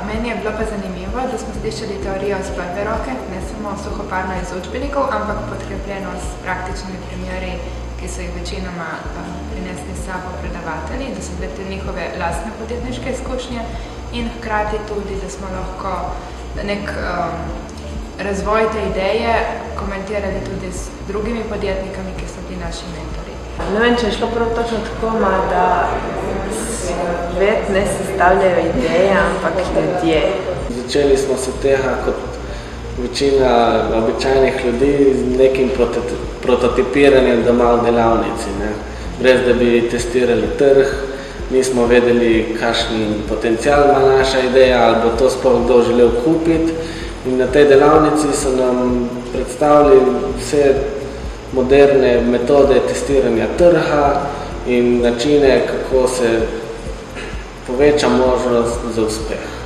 Meni je bilo pa zanimivo, da smo slišali teorijo z prve roke, ne samo suhoparno iz učbenikov, ampak podkrepljeno s praktičnimi primeri, ki so jih večinoma prinesli s sabo predavatelji, da so bile te njihove lastne podjetniške izkušnje in hkrati tudi, da smo lahko nek razvoj te ideje komentirali tudi s drugimi podjetnikami, ki so bili naši mentori. Ne vem, če je šlo prav točno tako, da svet ne sestavljajo ideje, ampak ljudje. Začeli smo se tega kot večina običajnih ljudi z nekim prototipiranjem doma v delavnici, ne? Brez da bi testirali trg, nismo vedeli, kakšen potencial ima naša ideja ali bo to sploh kdo želel kupiti. In na tej delavnici so nam predstavili vse moderne metode testiranja trga in načine, kako se poveča možnost za uspeh.